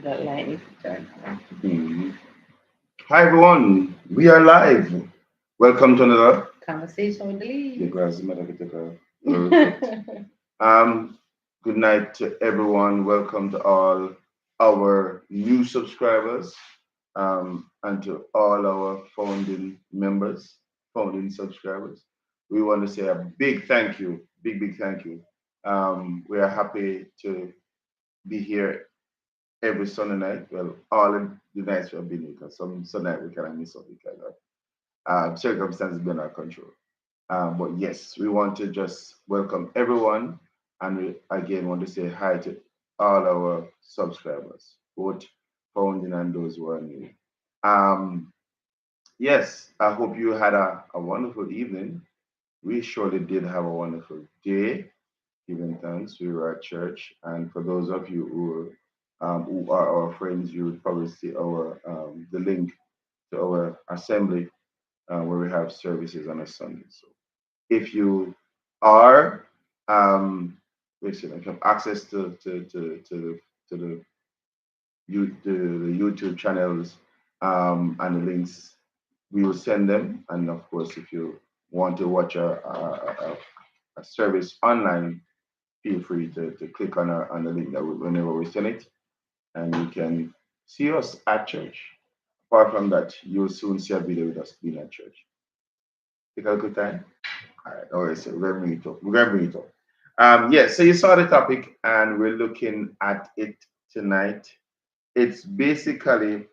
that line if you turn on. Mhm. Hi everyone, we are live. Welcome to another. Conversation with the Yeah, lead. guys, matter of fact, perfect. Um, Good night to everyone. Welcome to all our new subscribers, and to all our founding members, founding subscribers. We want to say a big thank you, big thank you. We are happy to be here every Sunday night. Well, all of the nights we have been here, because some Sunday night we kind of miss out because of circumstances beyond our control. But yes, we want to just welcome everyone, and we again want to say hi to all our subscribers, both founding and those who are new. Um, yes, I hope you had a wonderful evening. We surely did have a wonderful day, giving thanks. We were at church, and for those of you who are our friends, you would probably see our the link to our assembly where we have services on a Sunday. So if you are listen, if you have access to the YouTube channels and the links, we will send them. And of course, if you want to watch a service online, feel free to click on the link that whenever we send it, and you can see us at church. Apart from that, you'll soon see a video with us being at church. Take a good time. All right, all right, so we're gonna bring it up. We're gonna bring it up. Yeah, so you saw the topic, and we're looking at it tonight. It's basically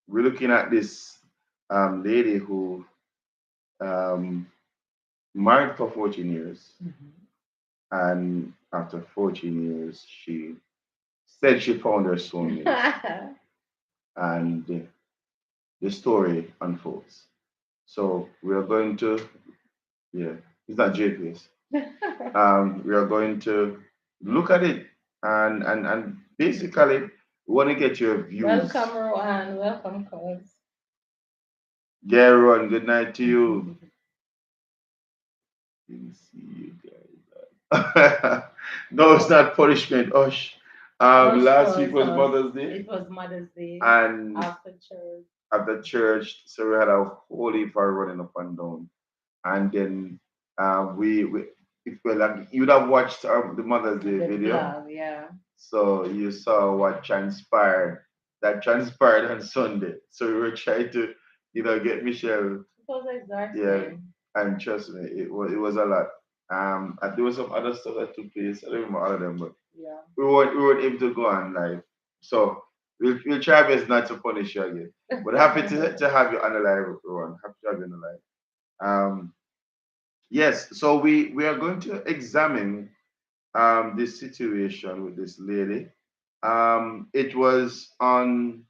we're looking at this lady who um, married for 14 years, and after 14 years, she said she found her soulmate, and the story unfolds. So we are going to, yeah, it's not JPS. We are going to look at it, and basically we want to get your views. Welcome, Rohan. Welcome, cuz. Yeah, Ron, good night to you. Didn't see you guys. No, it's not punishment. Osh. Rush Last week was was Mother's Day, it was Mother's Day and after church. at the church, so we had a whole heap of running up and down, and then we if well, like, you'd have watched the Mother's Day The video. vlog, yeah. So you saw what transpired. That transpired on Sunday. So we were trying to, get Michelle. It was Yeah, exhausting. and trust me, it was a lot. And there was some other stuff that took place. I don't remember all of them, but Yeah. we weren't able to go on live. So we'll try our best not to punish you again. But happy to have you on the live, everyone. Happy to have you on the live. Um, yes. So we are going to examine this situation with this lady. It was on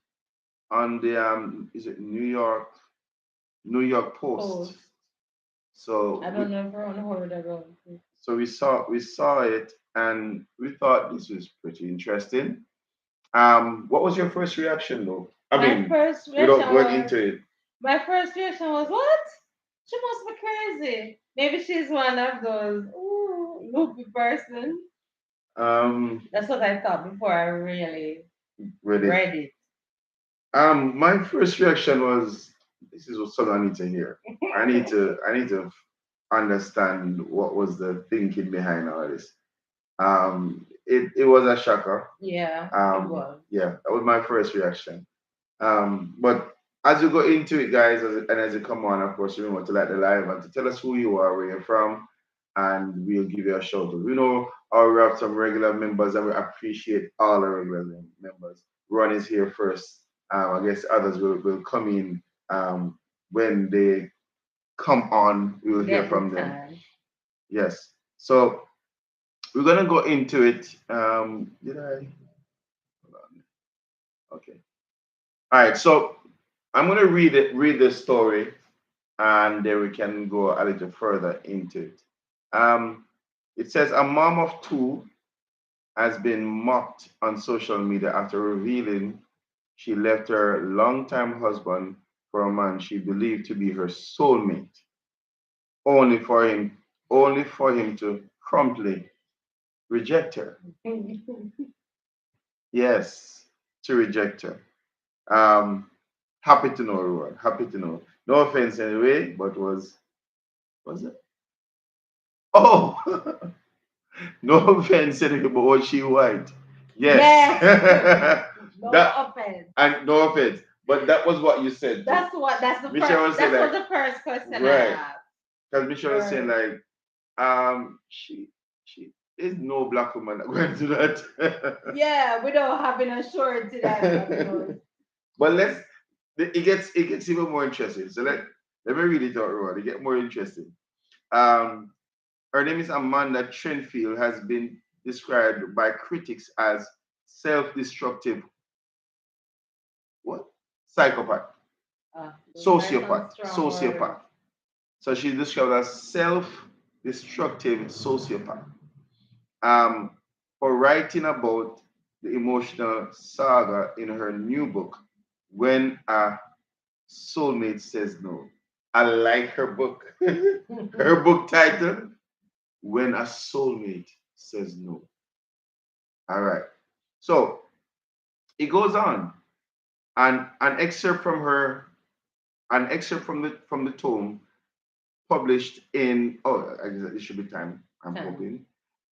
the is it New York Post. Post. So I don't know if everyone heard about it. so we saw it, and we thought this was pretty interesting. What was your first reaction though? I My mean, first without reaction going was into it. my first reaction was what? She must be crazy. Maybe she's one of those loopy person. Um, That's what I thought before I really read it. read it. My first reaction was, this is what something I need to hear. I need to understand what was the thinking behind all this. It was a shocker. Yeah, it was. Yeah, that was my first reaction. But as you go into it, guys, and as you come on, of course, remember to like the live and to tell us who you are, where you're from, and we'll give you a shout out. We know we have some regular members, and we appreciate all the regular members. Ron is here first. I guess others will come in when they come on. We will hear Get the from them. time. Yes. So we're gonna go into it. Did I? Hold on. Okay. All right. So I'm gonna read the story, and then we can go a little further into it. Um, it says a mom of two has been mocked on social media after revealing she left her longtime husband for a man she believed to be her soulmate, only for him only for him to promptly reject her. Yes, to reject her. Um, happy to know, Rowan. Happy to know. No offense anyway, but was it? Oh, no offense anyway, but was she white? Yes. Yes. No That offense. and no offense, but that was what you said too. That's the Michelle first was saying that was like the first question I right, asked. because Michelle was saying Right. like she is no black woman that going to do that. Yeah, without having a surety that But it gets even more interesting. So let me read it out, Rowan. It get more interesting. Um, her name is Amanda Trenfield, has been described by critics as self-destructive what psychopath, those are some sociopath, strong words. sociopath. So she's described as self-destructive sociopath. Um, for writing about the emotional saga in her new book, When a Soulmate Says No. I like her book. Her book title, When a Soulmate Says No. All right. So it goes on, and an excerpt from the tome published in I guess it should be time. I'm hoping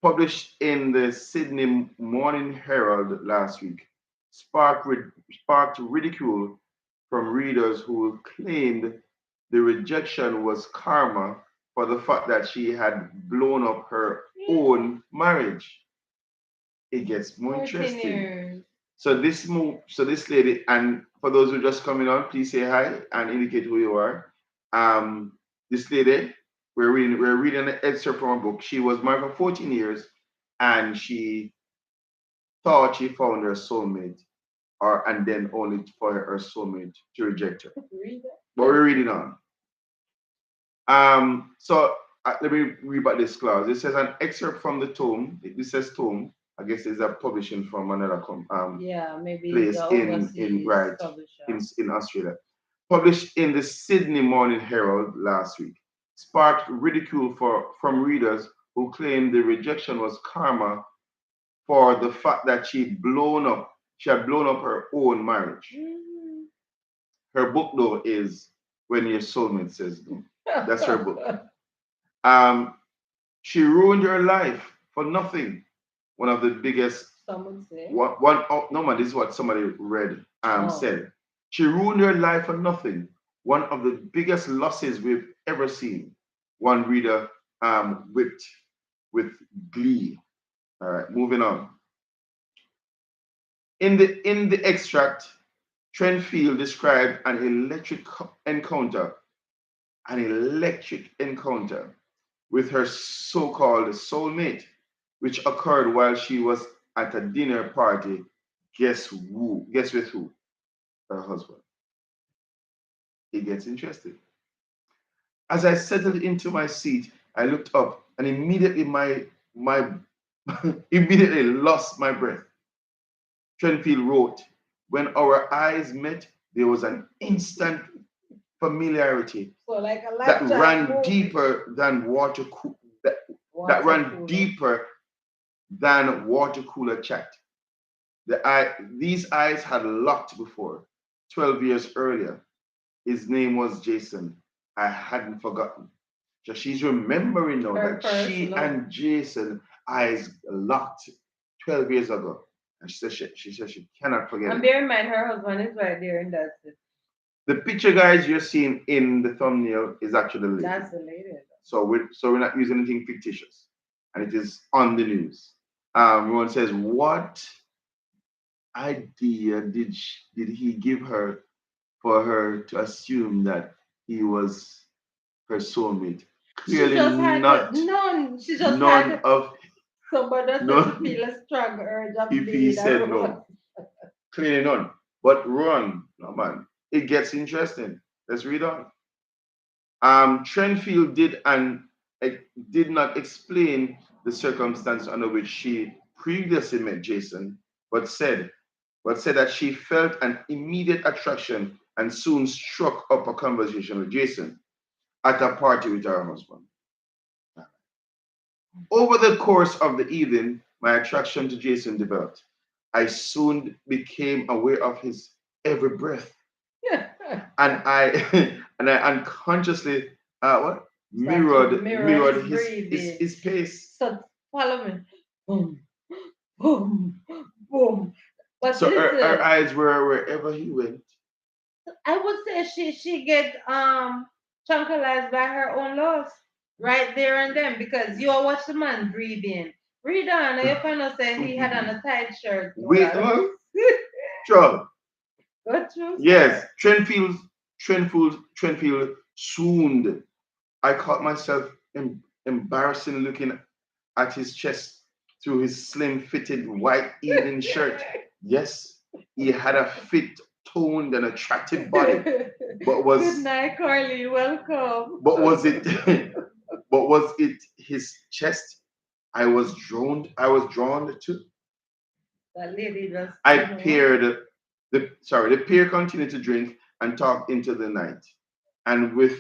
published in the Sydney Morning Herald last week sparked ridicule from readers who claimed the rejection was karma for the fact that she had blown up her own marriage. It gets more 14 interesting. years. So this lady, and for those who are just coming on, please say hi and indicate who you are. Um, this lady, we're reading an excerpt from a book. She was married for 14 years, and she thought she found her soulmate, and then only for her soulmate to reject her. Read it. But we're reading on. So let me read about this clause. It says an excerpt from the tome. This says tome. I guess it's a publishing from another Yeah, maybe place the in overseas right publisher. in Australia. Published in the Sydney Morning Herald last week, sparked ridicule from readers who claimed the rejection was karma for the fact that she had blown up her own marriage. Her book though is When Your Soulmate Says No. That's her book. Um, she ruined her life for nothing. One of the biggest Some would say. one oh, no man, this is what somebody read said. She ruined her life for nothing. One of the biggest losses we've ever seen. One reader with glee. All right, moving on. In the extract, Trentfield described encounter, an electric encounter with her so-called soulmate, which occurred while she was at a dinner party. Guess who? Guess with who? Her husband. It gets interesting. As I settled into my seat, I looked up and immediately my immediately lost my breath. Trenfield wrote, when our eyes met, there was an instant familiarity So like a that lifetime ran movie. deeper than that Water ran cooler. deeper than water cooler chat. These eyes had locked before, 12 years earlier. His name was Jason. I hadn't forgotten. So she's remembering now Her that first she love. and Jason eyes locked 12 years ago. And she said she cannot forget And it. bear in mind, her husband is right there, and that's it. The picture, guys, you're seeing in the thumbnail is actually the lady. That's the lady. So we're not using anything fictitious, and it is on the news. Everyone says, what idea did he give her for her to assume that he was her soulmate? She Clearly just had not. none. She just None had of somebody that said she none. feel a strong urge of If he being a said rose. no, clearly none. But run, no man. It gets interesting. Let's read on. Trenfield did not explain the circumstance under which she previously met Jason, but said that she felt an immediate attraction and soon struck up a conversation with Jason at a party with her husband. Over the course of the evening, my attraction to Jason developed. I soon became aware of his every breath, and I and I unconsciously what Start to mirror mirrored his breathing. his pace. So follow me. Boom, boom, boom. But So her listen, eyes were wherever he went. I would say she get tranquilized by her own loss right there and then because you watch the man breathing. Breathe on, and you find out say he had on a tight shirt. Wait, Well, Joe. go through, Yes, sir. Trenfield swooned. I caught myself embarrassing looking at his chest through his slim fitted white evening shirt. Yes, he had a fit, toned, and attractive body, but Good was night, Carly. Welcome. but was it but was it his chest I was drawn to? That lady just, I peered the peer continued to drink and talk into the night. And with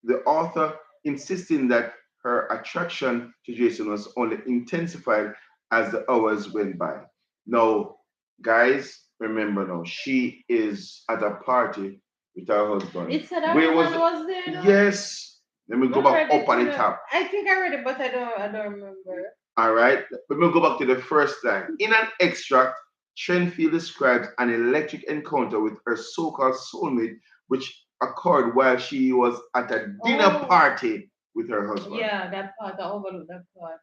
the author insisting that her attraction to Jason was only intensified as the hours went by. Now, guys, remember now, she is at a party with her husband. it said a Where was woman was there though. yes? Let me go Not back read up it at in the top. I think I read it, but I don't remember. All right, let me go back to the first line. In an extract, Shenfield describes an electric encounter with her so-called soulmate, which occurred while she was at a dinner Oh, party with her husband. yeah, that part, I overlooked that part.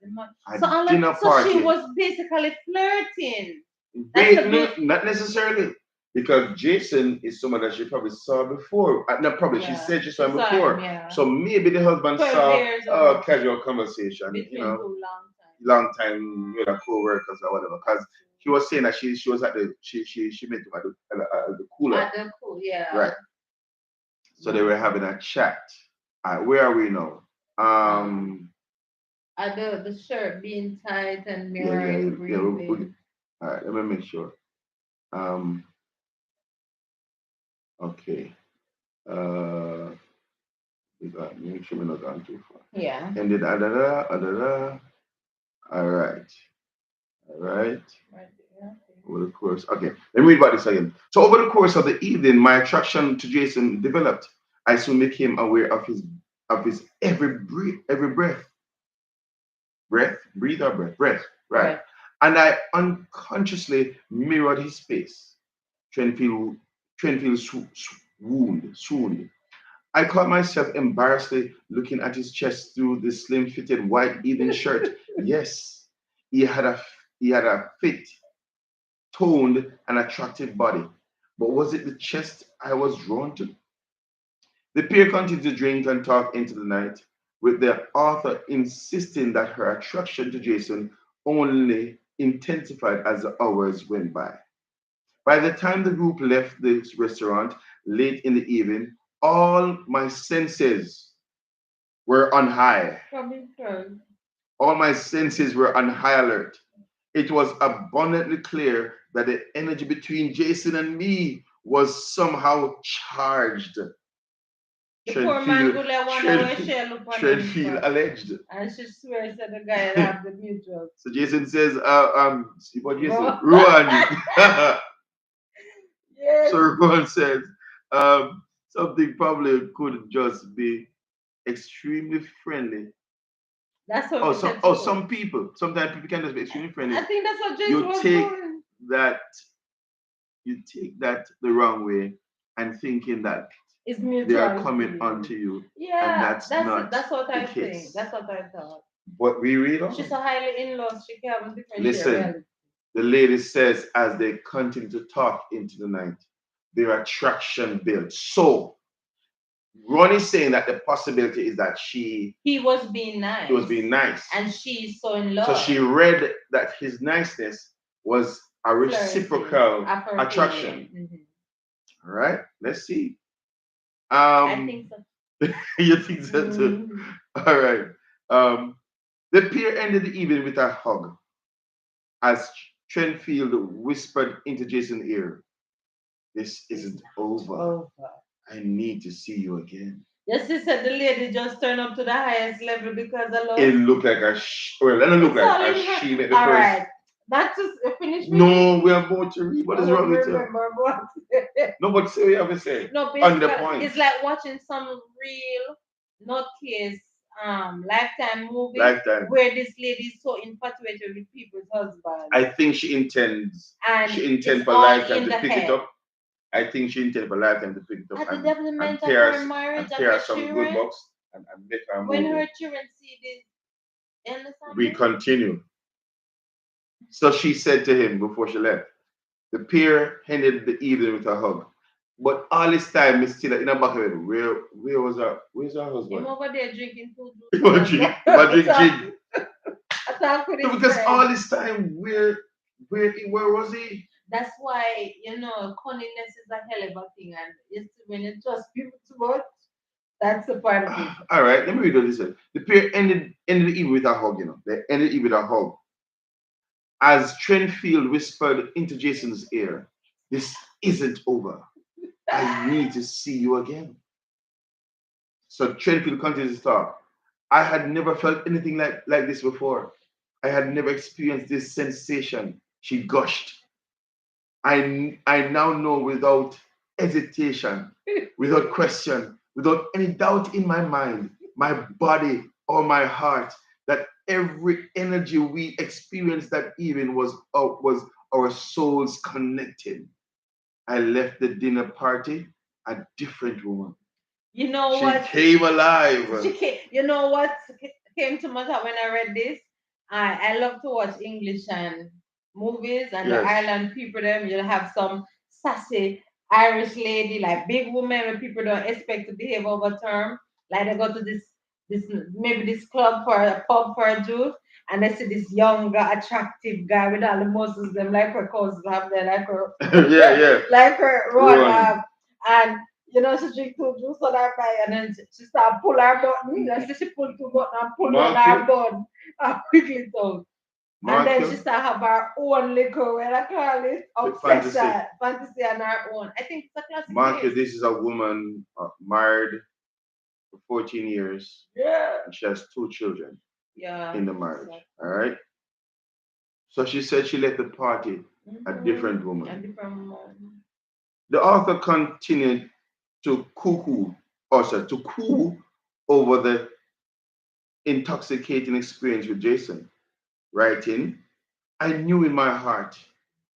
A So, dinner so she party. was basically flirting. That's Wait, a no, bit, not necessarily. Because Jason is someone that she probably saw before. Not probably, she yeah. said she She saw him saw him, before. yeah. So maybe the husband 12 saw years a ago, casual conversation, between two long time. long time, co-workers or whatever. Because he was saying that she was at the she met him at the cooler, At the cool, yeah. right? So they were having a chat. Where are we now? Um, Um, at the shirt being tight and yeah, yeah, mirroring yeah. breathing. All right, let me make sure. Um, okay. Uh, make sure we're not going too far. Yeah. And then adada, adada. All right, all right. Right there. Over the course, okay. Let me read about this again. So over the course of the evening, my attraction to Jason developed. I soon became aware of his every breathe or breath, right? Right. And I unconsciously mirrored his face. Trenfield, swooned. I caught myself embarrassedly looking at his chest through the slim-fitted white evening shirt. Yes, he had a he had a fit, toned, and attractive body. But was it the chest I was drawn to? The pair continued to drink and talk into the night, with the author insisting that her attraction to Jason only intensified as the hours went by. By the time the group left the restaurant late in the evening, all my senses were on high. Coming from. All my senses were on high alert. It was abundantly clear that the energy between Jason and me was somehow charged. The poor man Trentfield, go there wonder where Trentfield, she look on him Trentfield for. alleged. And she swears that the guy have the mutual. So Jason says, what Jason? Bro. Ruan. Yes. So Ruan says, something probably could just be extremely friendly. That's what we said too. Some people, sometimes people can just be extremely friendly. I think that's what Jason You was take doing. that, you take that the wrong way and thinking that It's they are coming mutuality. onto you, and Yeah, that's not that's what the I think. case. That's what I thought. But we read on. She's so highly in love, she can't differentiate Listen, reality. the lady says as they continue to talk into the night, their attraction builds. So Ron is saying that the possibility is that He was being nice. he was being nice. And she's so in love. So she read that his niceness was a reciprocal attraction. Mm-hmm. All right, let's see. I think so. You think so too? Mm-hmm. All right. The pair ended the evening with a hug as Trenfield whispered into Jason's ear, "This isn't over. I need to see you again." Yes, she said the lady just turned up to the highest level because of love. It looked like well, it looked It's like all in a her. she made All right. That's just finish reading. No, we are about to read. What I is won't wrong with you? remember what. No, but say what you have to say. No, On the basically, point. it's like watching some real nutcase lifetime movie Lifetime. where this lady is so infatuated with people's husbands, I think she intends. and She it's intends for all lifetime in to the pick it head. up. I think she intends for lifetime to pick it up At the development and of her marriage and tear her some good children, bucks and make her when movie. her children see this, you understand We me? continue. So she said to him before she left. The pair ended the evening with a hug. But all this time, Miss Tilla, in the back of it, where's her Him husband? over there drinking two He juice was and drink, he was drink gin. attack with No, his because friend. all this time, where was he? That's why, cunningness is a hell of a thing, and it's when you trust people too much, that's the part of it. All right, let me read what this said. The pair ended the evening with a hug, They ended the evening with a hug. As Trenfield whispered into Jason's ear, "This isn't over. I need to see you again." So Trenfield continues to talk. I had never felt anything like this before. I had never experienced this sensation. She gushed. I now know without hesitation, without question, without any doubt in my mind, my body or my heart, that every energy we experienced that evening was our souls connected. I left the dinner party a different woman. You know She what? came alive. You know what came to my thought when I read this? I love to watch English and movies, and the Yes. island people them you'll have some sassy Irish lady, like big woman where people don't expect to behave over term. Like they go to this maybe this club for a pub for a juice, and they see this younger, attractive guy with all the muscles them like her cousins have there, like her Yeah, yeah. like her Ron Run. and she drink two juice on her pie and then she start pull her button. And she pull two button and pull down her Mark bun and quickly tongue. And then she you. start have her own liquor, where I call it Fantasy. obsession, fantasy on her own. I think it's a classic Mark case. this is a woman married for 14 years Yeah. and she has two children Yeah. in the marriage. All right. So she said she left the party a different A woman. different one. The author continued to coo over the intoxicating experience with Jason, writing, I knew in my heart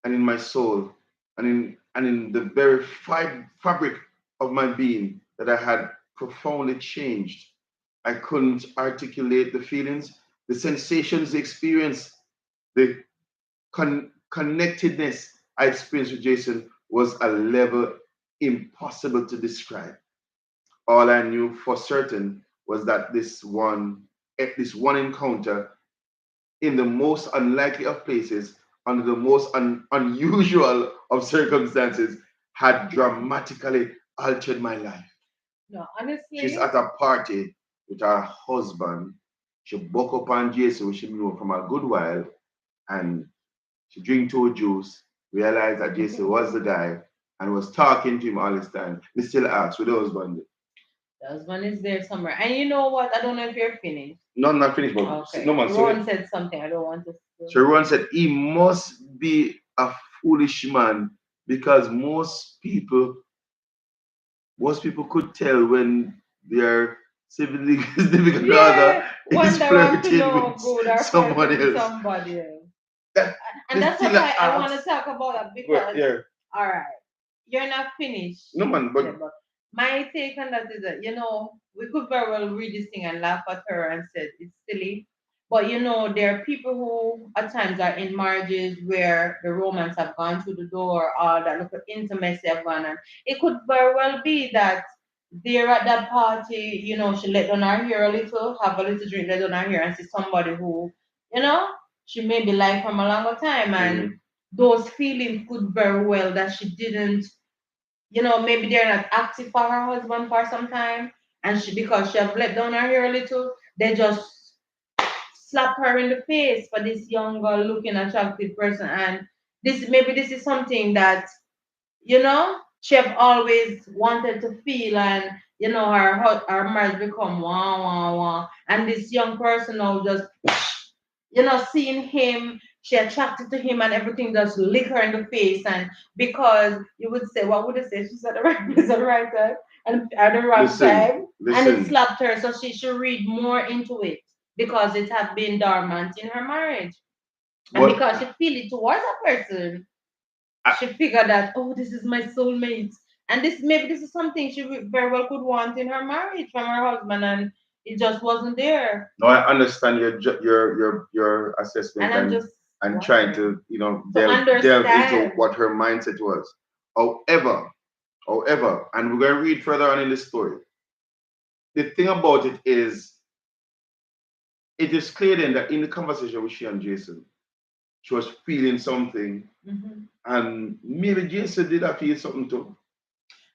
and in my soul and in the very fabric of my being that I had profoundly changed. I couldn't articulate the feelings, the sensations, the experience, the connectedness I experienced with Jason was a level impossible to describe. All I knew for certain was that this one encounter in the most unlikely of places, under the most unusual of circumstances, had dramatically altered my life. No, She's honestly, at a party with her husband. She buck up on Jason, which she knew from a good while, and she drink two juice, realized that Jason was the guy, and was talking to him all this time. We still ask, where the husband? the husband is there somewhere. And you know what? I don't know if you're finished. No, not finished, but no Okay. man, Ron sorry. said something I don't want to. Sharon said he must be a foolish man because most people could tell when their significant other Yeah, is one that want to flirting know with good or someone flirting with else. somebody else. That And this that's still what I want to asks. talk about that Well, because, yeah, all right, you're not finished. no man, Yeah, but but my take on that is that, we could very well read this thing and laugh at her and say it's silly. But, there are people who at times are in marriages where the romance have gone through the door or that look at intimacy have gone. And it could very well be that they're at that party, she let down her hair a little, have a little drink, let down her hair and see somebody who, you know, she may be like from a longer time. And those feelings could very well that she didn't, maybe they're not active for her husband for some time, and because she have let down her hair a little, they just slap her in the face for this younger looking attractive person. And this is something that she have always wanted to feel. And her marriage become wah wah wah, and this young person now just seeing him she attracted to him and everything just lick her in the face. And because you would say, what would you say? She's at the right place at the right time and at the wrong time. And it Listen. slapped her. So she should read more into it because it had been dormant in her marriage. And But because she feel it towards a person, she figured that, oh, this is my soulmate. And this is something she very well could want in her marriage from her husband, and it just wasn't there. no, I understand your assessment And I'm just and trying wondering to to delve into understand. what her mindset was. However, and we're going to read further on in the story. The thing about it is clear then that in the conversation with she and Jason, she was feeling something, and maybe Jason did have feel something too.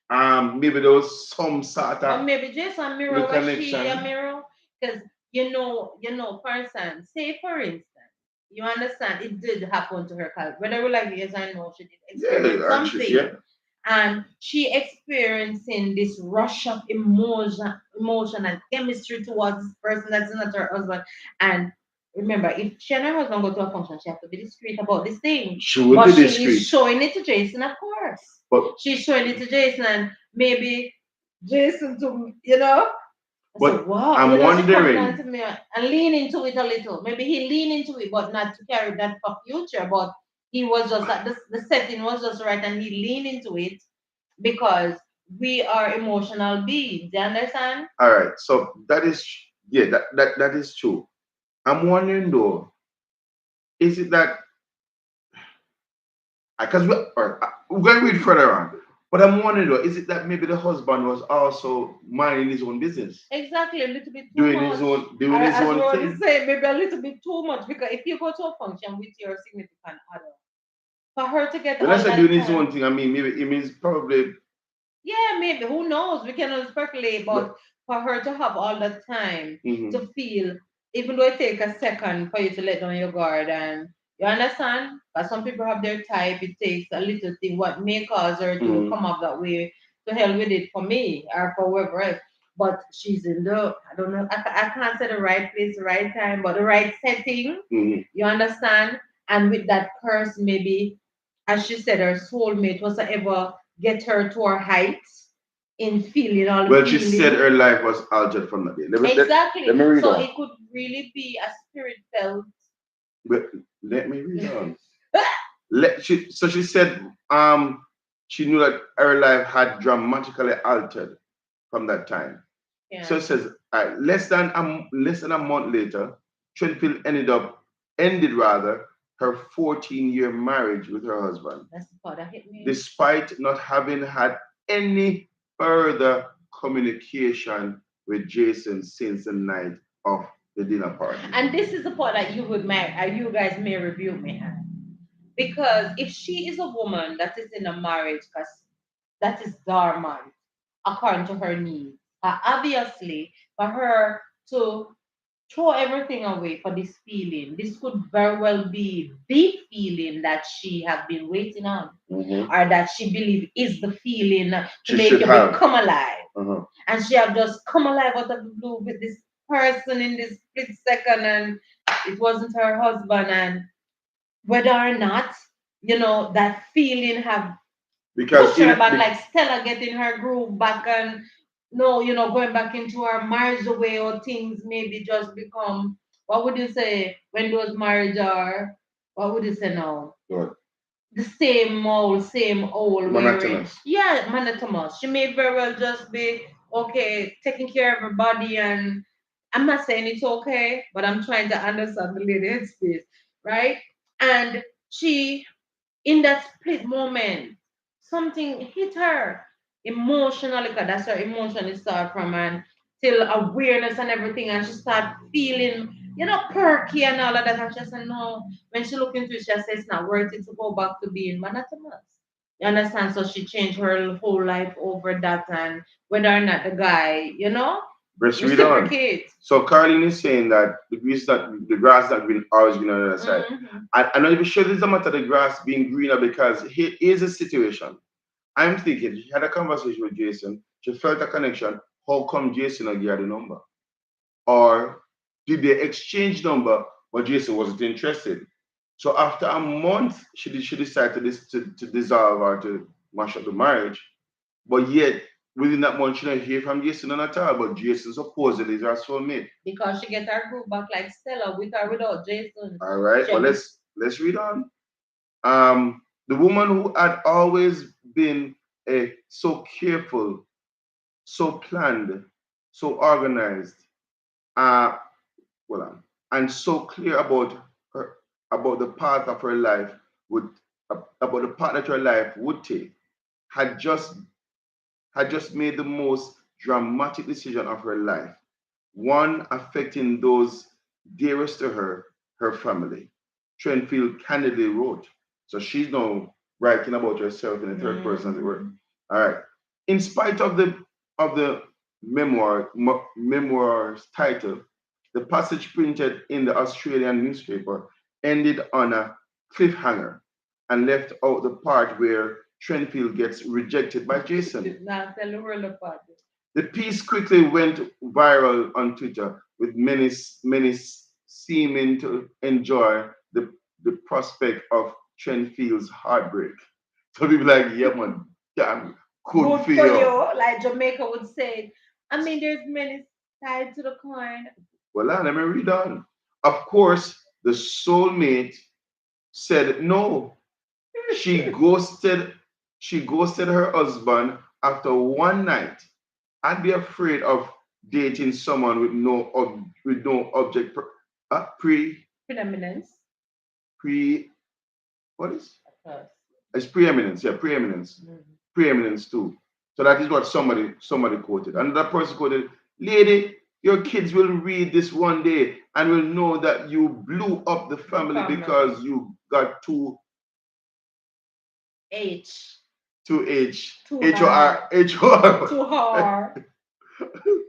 Maybe there was some sort Or of maybe Jason mirror was she a connection. mirror? Because person, say for instance, you understand it did happen to her, whether we like yes or no, she did experience Yeah, actually, something. yeah. And she experiencing this rush of emotion and chemistry towards this person that's not her husband. And remember, if she and her husband go to a function, she have to be discreet about this thing. She would But be she is discreet. showing it to Jason, of course. But She's showing it to Jason, and maybe Jason to. So but wow, I'm she coming on wondering. to me and lean into it a little. Maybe he lean into it, but not to carry that for future. But he was just like the setting was just right, and he leaned into it because we are emotional beings. You understand? All right, so that is that is true. I'm wondering though, is it that because we're going to read further on, but I'm wondering though, is it that maybe the husband was also minding his own business, Exactly, a little bit too doing much. doing his As own Rose thing? is saying, maybe a little bit too much because if you go to a function with your significant other, for her to get When I all say that doing his time. own thing, I mean maybe it means probably. Yeah, maybe. Who knows? We cannot speculate, But but for her to have all that time mhm. to feel, even though it take a second for you to let down your guard, and you understand? But some people have their type. It takes a little thing. What may cause her to Mhm. come up that way? To hell with it for me or for whoever else. But she's in the, I don't know, I can't say the right place, the right time, but the right setting. Mhm. You understand? And with that person, maybe, as she said, her soulmate was ever get her to her heights in feeling all the Well, she said feeling. her life was altered from that day. Let Exactly. me read So on. it could really be a spirit felt. But let me read on. So she said she knew that her life had dramatically altered from that time. So Yeah, it says less than a month later, Trenfield ended rather her 14-year marriage with her husband, that's the part that hit me. despite not having had any further communication with Jason since the night of the dinner party. And this is the part that you guys may review me at. Because if she is a woman that is in a marriage, because that is dormant according to her needs, obviously for her to throw everything away for this feeling. This could very well be the feeling that she have been waiting on, or that she believe is the feeling to She make should you have. become alive. Uh-huh. And she have just come alive out of the blue with this person in this split second, and it wasn't her husband. And whether or not, that feeling have Because push in her back like Stella getting her groove back and no, going back into her marriage away or things maybe just become what would you say when those marriage are what would you say now? What? The same old wherein Monotonous. yeah, monotonous. She may very well just be okay, taking care of everybody and I'm not saying it's okay, but I'm trying to understand the lady headspace, right? And she in that split moment, something hit her emotionally, because that's where emotion start from, and till awareness and everything, and she start feeling, perky and all of that. And she said, no, when she looked into it, she said it's not worth it to go back to being monotonous. You understand? So she changed her whole life over that, and whether or not the guy, Let's read on. reciprocate. So Caroline is saying that the grass not green always green on the other side. I'm not even sure this is a matter of the grass being greener because here's a situation. I'm thinking she had a conversation with Jason. She felt a connection. How come Jason not get the number? Or did they exchange number but Jason wasn't interested? So after a month, she decided to dissolve or to mash up the marriage. But yet, within that month, she didn't hear from Jason at all. But Jason supposedly is her soulmate. Because she get her groove back like Stella with or without Jason. All right, but let's read on. The woman who had always been so careful, so planned, so organized, uh, and so clear her about the path of her life would about the path that her life would take, had just had just made the most dramatic decision of her life, one affecting those dearest to her, her family. Trenfield candidly wrote. So she's now writing about herself in the third person, as it were. All right. In spite of the memoir's title, the passage printed in the Australian newspaper ended on a cliffhanger and left out the part where Trenfield gets rejected by Jason. Now tell the world apart. The piece quickly went viral on Twitter, with many seeming to enjoy the prospect of Trenfield's heartbreak. So people like, yeah, man, damn, good for you. Like Jamaica would say. I mean, there's many sides to the coin. Well, let me read on. Of course, the soulmate said no. She ghosted she ghosted her husband after one night. I'd be afraid of dating someone with no object pre Predominance. pre what is Of course. it's preeminence, yeah, preeminence. Preeminence too. So that is what somebody quoted. Another person quoted, lady, your kids will read this one day and will know that you blew up the family because you got H. too H. Too H-O-R. hard. H-O-R. Too hard. Too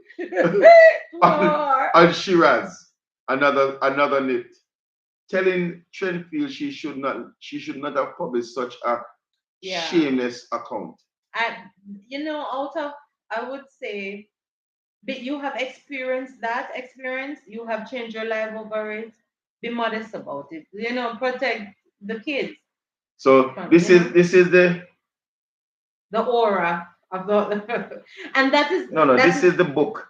on, hard. on Shiraz. Another nit. Telling Trenfield she should not have published such a Yeah. shameless account. And out of I would say, but you have experienced that experience, you have changed your life over it. Be modest about it. Protect the kids. So this is the aura of the and that is no, this is the book.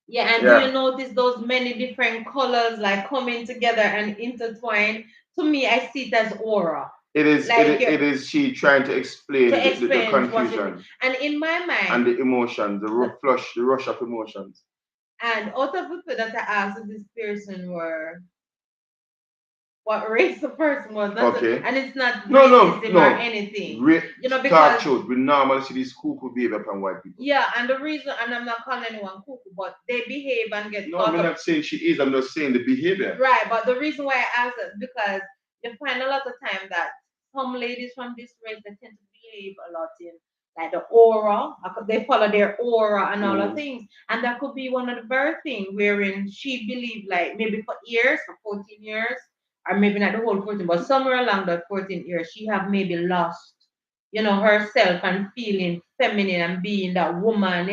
Yeah, and do you notice those many different colors like coming together and intertwined? To me, I see it as aura. It is Like it is she trying to explain the confusion and in my mind and the emotion, the rush of emotions. And out of the people that I asked if this person were what race the person was, Okay. And it's not no racism or anything. Because talk truth. We normally see these cuckoo behavior from white people. Yeah, and the reason, and I'm not calling anyone cuckoo, but they behave and get No, I'm not saying she is. I'm just saying the behavior. Right, but the reason why I ask it because you find a lot of time that some ladies from this race they tend to behave a lot in like the aura. They follow their aura and all the things, and that could be one of the very things wherein she believed like maybe for years, for 14 years, or maybe not the whole 14, but somewhere along that 14 years, she have maybe lost, herself and feeling feminine and being that woman,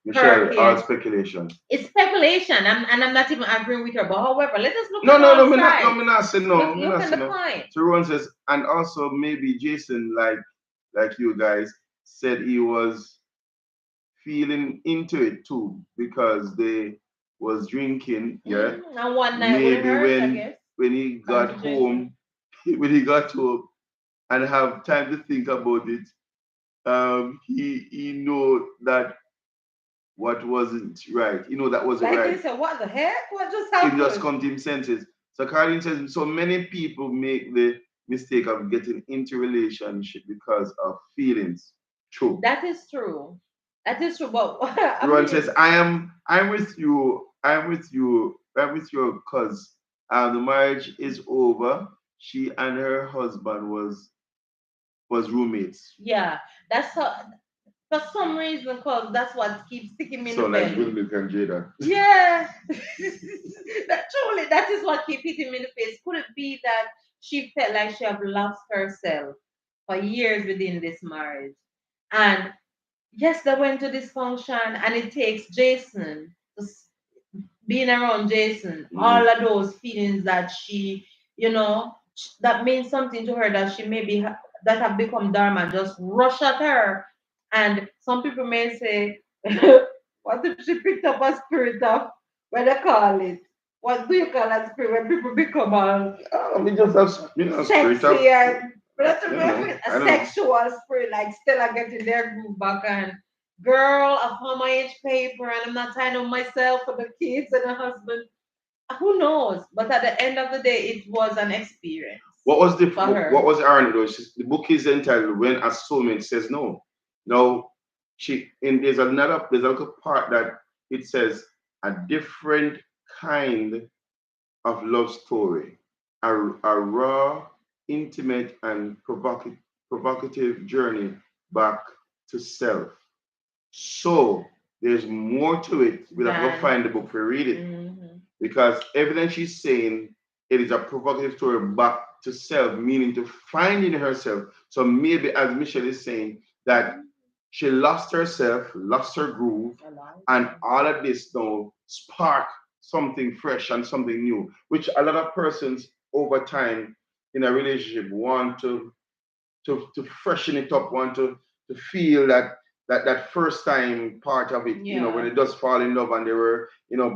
Michelle, all speculation. It's speculation, and I'm not even agreeing with her. But however, let us look no, at no, the no, not, no, me not say no. Look at the point. So Ron says, and also maybe Jason, like you guys, said he was feeling into it too because they was drinking, yeah. And one night maybe when he got home, when he got home and have time to think about it, he know that what wasn't right. That wasn't right. He said, what the heck? What just happened? It just come to him senses. So Carlin says, so many people make the mistake of getting into relationship because of feelings. True. That is true. That is true. But Ron says, I'm with you. I'm with you because the marriage is over. She and her husband was roommates. Yeah, that's how. For some reason, cause that's what keeps sticking me in the belly. So like Good Milk and Jada. Yeah, that is what keeps hitting me in the face. Could it be that she felt like she have lost herself for years within this marriage? And yes, they went to this function, and it takes Jason being around Jason, all of those feelings that she that means something to her, that she maybe that have become dharma, just rush at her. And some people may say, what if she picked up a spirit of, what they call it? What do you call that spirit when people become all We just have, spirit of, sexy and but that's a I don't know. sexual spirit, like still I getting their groove back and girl, I found my inch paper and I'm not tying up myself for the kids and the husband. Who knows? But at the end of the day, it was an experience What was the for what her. was the irony though? The book is entitled "When a Soulmate Says No." Now, there's another part that it says a different kind of love story, a raw, intimate, and provocative journey back to self. So there's more to it. We'll have to go Than find the book to read it, mhm. because everything she's saying, it is a provocative story back to self, meaning to finding herself. So maybe, as Michelle is saying, that she lost herself, lost her groove, A lot. and all of this now spark something fresh and something new, which a lot of persons over time in a relationship want to freshen it up, want to feel that first time part of it, when Yeah, they just fall in love and they were,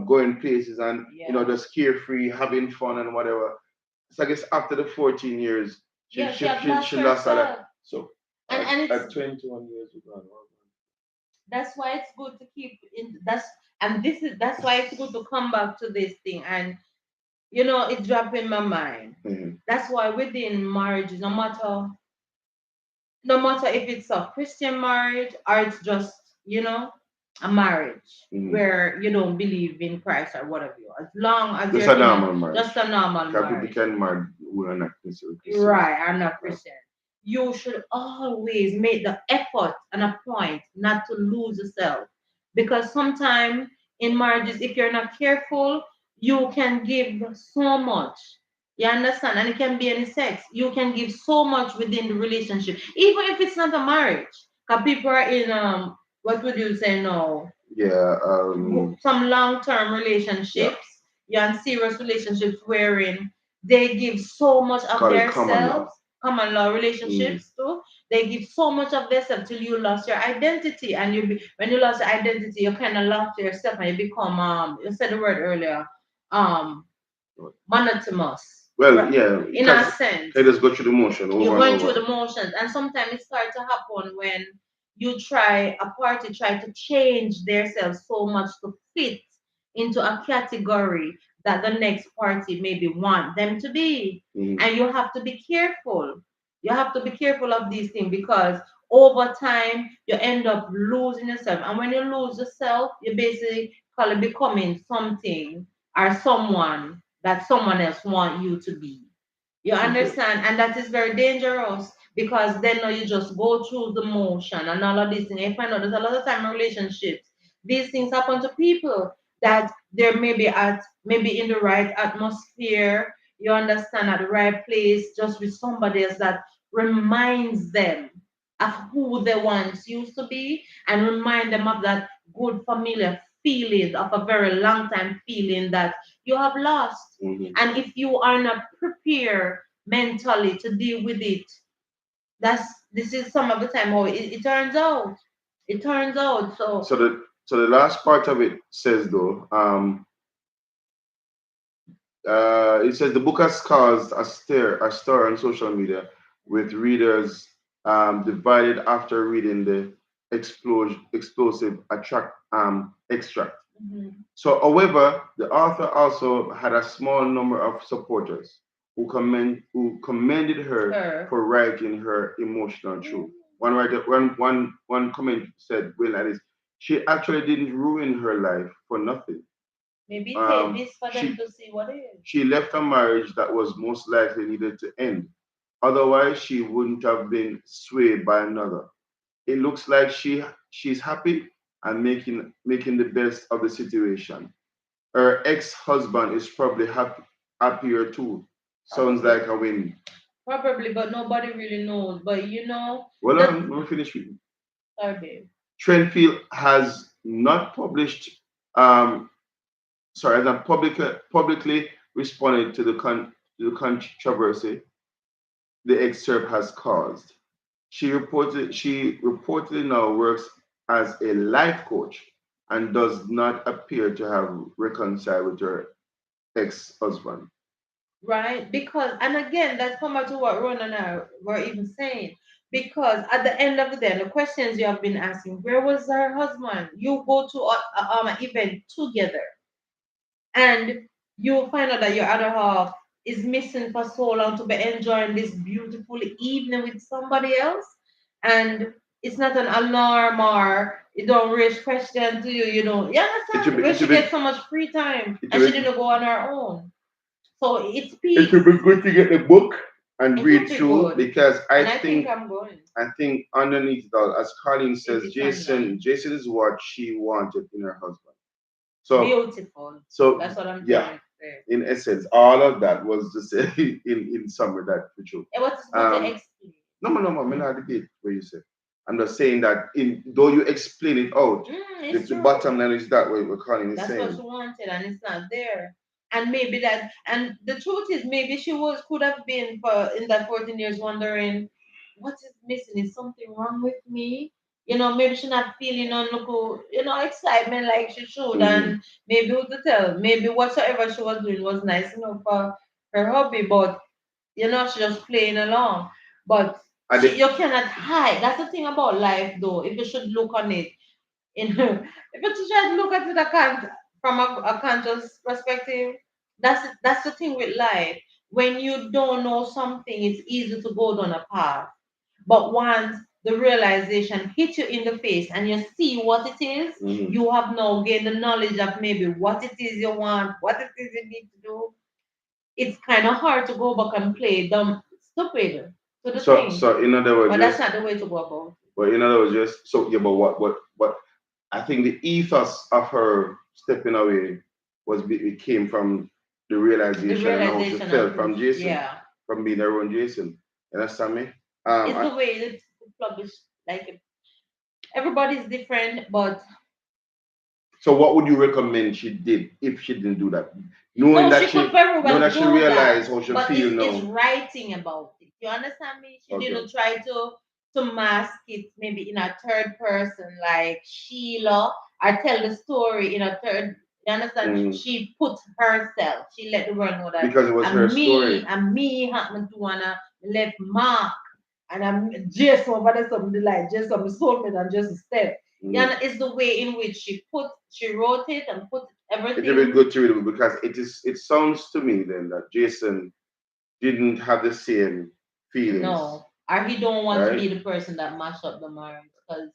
going places and, yeah, just carefree, having fun and whatever. So I guess after the 14 years, yeah. She had lost she lost all that. herself, So and it's at 21 years ago. that's why it's good to keep in that's why it's good to come back to this thing. And it dropped in my mind. Mhm. That's why within marriage, no matter if it's a Christian marriage or it's just, a marriage Mhm. where you don't believe in Christ or whatever, as long as Just you're a in normal marriage. just a normal Because people marriage, can marry who are not necessarily Christians. right, I'm not Yeah. Christian, you should always make the effort and a point not to lose yourself. Because sometimes in marriages, if you're not careful, you can give so much. You understand? And it can be any sex. You can give so much within the relationship, even if it's not a marriage. Because people are in what would you say now? Yeah. Some long-term Yeah. relationships, yeah, and serious relationships wherein they give so much of Call it common themselves. law. Common law Mm. relationships too. They give so much of themselves till you lost your identity, and when you lost your identity, you kind of lost yourself, and you become you said the word earlier, um monotonous, Well, yeah, in a because sense. they just go through the motion You're over and going through over. the motions, and sometimes it starts to happen when a party try to change themselves so much to fit into a category that the next party maybe want them to be. Mhm. And you have to be careful. You have to be careful of these things, because over time you end up losing yourself. And when you lose yourself, you basically call it becoming something or someone that someone else want you to be. You Okay. understand? And that is very dangerous, because then now you just go through the motion and all of these things. I find out there's a lot of time in relationships, these things happen to people that they're maybe in the right atmosphere, you understand, at the right place, just with somebody else that reminds them of who they once used to be, and remind them of that good familiar feeling of a very long time feeling that you have lost. Mhm. And if you are not prepared mentally to deal with it, this is some of the time how it turns out. It turns out. So So the last part of it says though, it says the book has caused a stir on social media, with readers divided after reading the explosive extract. mhm, So, however, the author also had a small number of supporters who commended her her. for writing her emotional truth. One comment said, "Well, that is, she actually didn't ruin her life for nothing. Maybe take this for them She to see what it is. she left a marriage that was most likely needed to end. Otherwise, she wouldn't have been swayed by another. It looks like she's happy and making the best of the situation. Her ex-husband is probably happier too. Sounds Probably. like a win." Probably, but nobody really knows. But Well, the we'll finish reading. sorry, babe. Trentfield has not publicly responded to the the controversy the excerpt has caused. She reportedly now works as a life coach and does not appear to have reconciled with her ex-husband. right? Because, and again, that's come back to what Ron and I were even saying. Because at the end of the day, the questions you have been asking, where was her husband? You go to an event together, and you find out that your other half is missing for so long to be enjoying this beautiful evening with somebody else, and it's not an alarm or it don't raise question to you. You don't. You It should understand? be. Where It she should be. gets so much free time It and she should be. didn't go on her own. So it It speaks. would be good to get the book and It would read be through good. because And I think I'm going. I think underneath it all, as Colleen If says, it's online. Jason is what she wanted in her husband. So Beautiful. so That's what I'm yeah, trying to say. in essence, all of that was to say in summary that for true. It was good to Um, explain. no, I'm not debate what you say. I'm just saying that in though you explain it out, It's the true. bottom line is that what Colleen is That's what she saying. wanted, and it's not there. And maybe that, and the truth is, maybe she was could have been for in that 14 years wondering, what is missing? Is something wrong with me? Maybe she not feeling on local, excitement like she should, Mhm. and maybe who to tell? Maybe whatsoever she was doing was nice enough for her hobby, but she just playing along. But And you cannot hide. That's the thing about life, though. If you should look on it in if you try to look at it from a conscious perspective, that's the thing with life. When you don't know something, it's easy to go down a path. But once the realization hits you in the face and you see what it is, mhm. you have now gained the knowledge of maybe what it is you want, what it is you need to do. It's kind of hard to go back and play dumb stupid to the thing. So in other words, But that's just not the way to go about but in other words, just so yeah, but what I think the ethos of her stepping away it came from the it. The realization and how she realization of felt who's, from Jason, yeah. from being around Jason. You understand me? It's the way that the publish, like, everybody's different, but So what would you recommend she did if she didn't do that? Knowing no, that she could very knowing well that she do that. realized how she But feel it's now. writing about it. You understand me? She Okay. didn't try to mask it maybe in a third person like Sheila, or tell the story in a third. You understand? Mhm. She put herself. She let the world know that Because it was her story. and me happen to wanna left mark, and I'm just over there something like just some soulmate and just a step. Mhm. Yeah, it's the way in which she wrote it and put It's a bit everything. good to read it because it sounds to me then that Jason didn't have the same feelings, No, or he don't want to right? be the person that mash up the marriage, because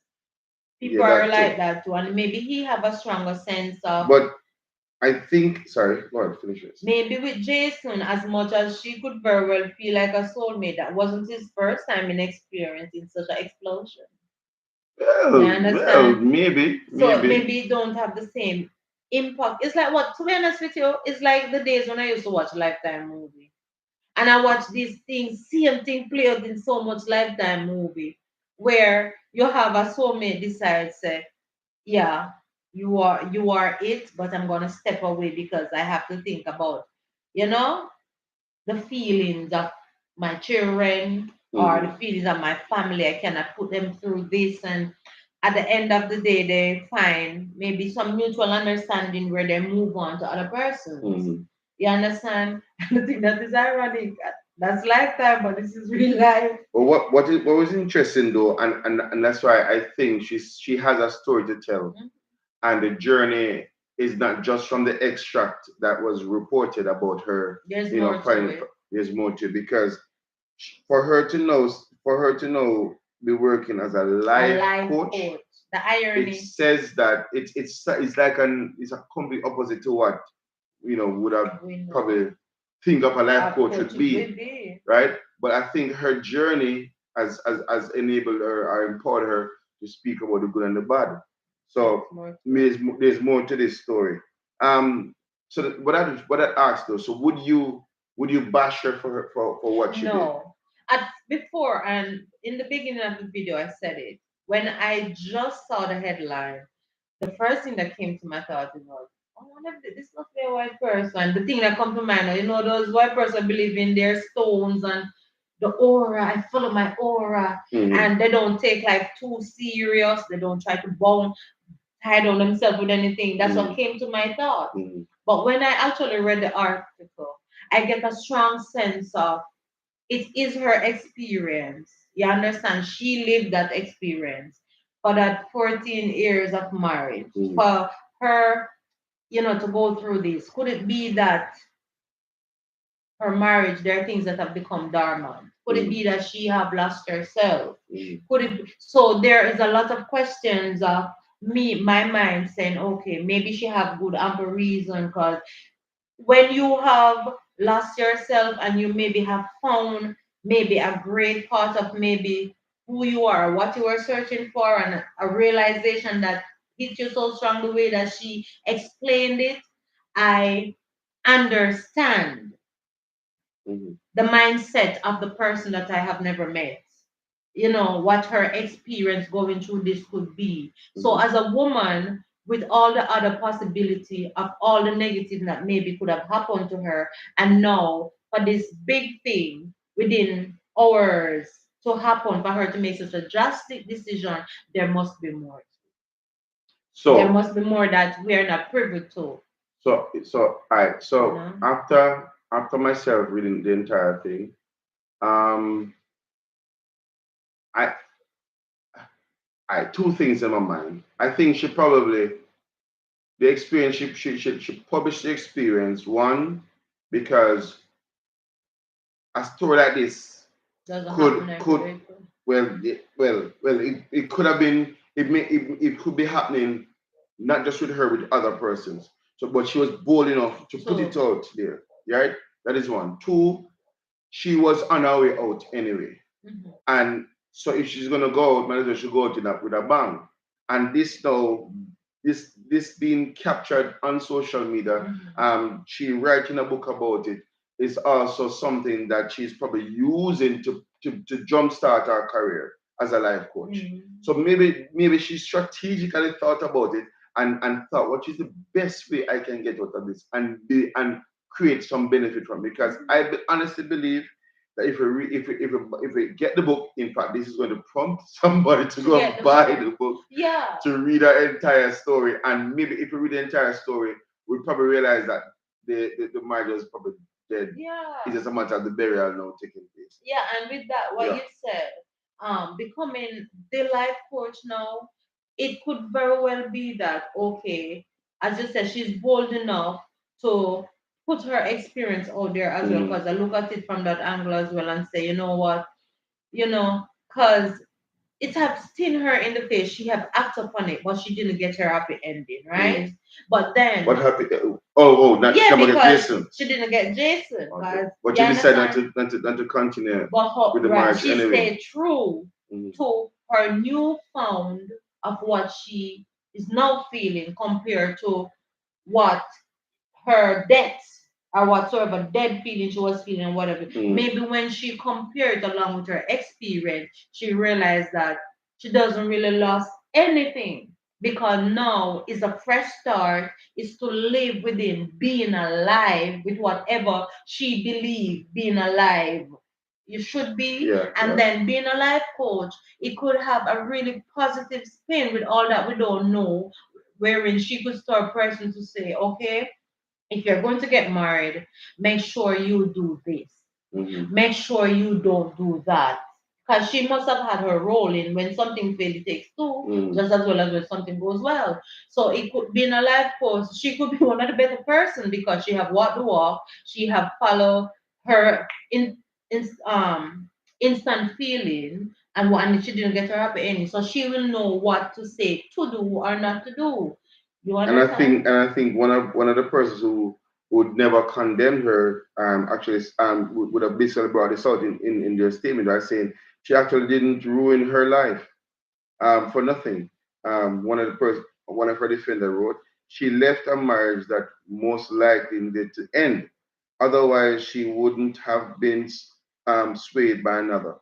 Yeah, people are that too. like that too, and maybe he have a stronger sense of, But I think, sorry, go ahead, finish this. maybe with Jason, as much as she could very well feel like a soulmate, that wasn't his first time in experiencing such an explosion. You Well, understand? maybe, So maybe. maybe it don't have the same impact. It's like, what, to be honest with you, it's like the days when I used to watch Lifetime movie. And I watch these things, same thing play out in so much Lifetime movie, where you have a soulmate decide, say, yeah, you are it, but I'm gonna step away because I have to think about, you know, the feelings of my children or the Mhm. feelings of my family. I cannot put them through this, and at the end of the day, they find maybe some mutual understanding where they move on to other persons. Mhm. You understand? And the thing that is ironic, that's Lifetime, but this is real life. But what was interesting though, and that's why I think she has a story to tell, Mhm. and the journey is not just from the extract that was reported about her, There's more to finding it. there's more to it because for her to know be working as a A life life coach, coach. The it irony. says that it's like it's a complete opposite to what would have We know. probably think of a life Our coach would coaches be, will be. right? But I think her journey has enabled her or empowered her to speak about the good and the bad. There's So more to it. there's more to this story. So what I asked though, so would you bash her for what she did? No. At before and in the beginning of the video, I said it. When I just saw the headline, the first thing that came to my thought was, I wonder if this must be a white person. The thing that come to mind, those white person believe in their stones and the aura. I follow my aura, and they don't take life too serious. They don't try to tie down themselves with anything. That's what came to my thought. But when I actually read the article, I get a strong sense of it is her experience. You understand? She lived that experience for that 14 years of marriage. For her, to go through this. Could it be that her marriage, there are things that have become dormant? Could it be that she have lost herself? Could it be? So there is a lot of questions of my mind saying, okay, maybe she have good ample reason because when you have lost yourself and you maybe have found maybe a great part of maybe who you are, what you were searching for, and a realization that hit you so strong the way that she explained it, I understand the mindset of the person that I have never met. What her experience going through this could be. So, as a woman, with all the other possibility of all the negative that maybe could have happened to her, and now for this big thing within hours to happen for her to make such a drastic decision, there must be more. There So, must be more that we are not privy to. all right. So after myself reading the entire thing, um, I I two things in my mind. I think she probably the experience she published the experience one because a story like this Doesn't happen could every day. it could have been it could be happening not just with her with other persons. So but she was bold enough to put it out there. Right? That is one. Two, she was on her way out anyway. And so if she's gonna go out, might as well she go out with a bang. And this now, this being captured on social media, she writing a book about it is also something that she's probably using to jumpstart her career as a life coach. So maybe she strategically thought about it and thought, what is the best way I can get out of this and create some benefit from it? Because I honestly believe that if we get the book, in fact, this is going to prompt somebody to go and buy the book to read our entire story. And maybe if we read the entire story, we'll probably realize that the marriage was probably dead. It's just a matter of the burial now taking place. Yeah, and with that, what you said, becoming the life coach now, it could very well be that, okay, as you said, she's bold enough to put her experience out there as well, because I look at it from that angle as well and say, you know what, because it have seen her in the face. She have acted upon it, but she didn't get her happy ending, right? But then what happened? Not yeah, get because Jason. she didn't get Jason. Okay. But you you decided not understand? to continue But with the right, marriage she anyway. stayed true to her new found of what she is now feeling compared to what her debts or whatsoever dead feeling she was feeling, whatever. Maybe when she compared along with her experience, she realized that she doesn't really lost anything because now is a fresh start, is to live within being alive with whatever she believed being alive you should be. And then being a life coach, it could have a really positive spin with all that we don't know, wherein she could start person to say, okay, if you're going to get married, make sure you do this. Make sure you don't do that. Because she must have had her role in when something fails, it takes two, just as well as when something goes well. So it could be in a life course. She could be one of the better person because she have walked the walk. She have followed her in instant feeling and she didn't get her happy ending. So she will know what to say to do or not to do. You understand? And I think one of the persons who would never condemn her actually would have basically brought this out in their statement by saying she actually didn't ruin her life for nothing. One of her defender wrote she left a marriage that most likely needed to end. Otherwise, she wouldn't have been swayed by another.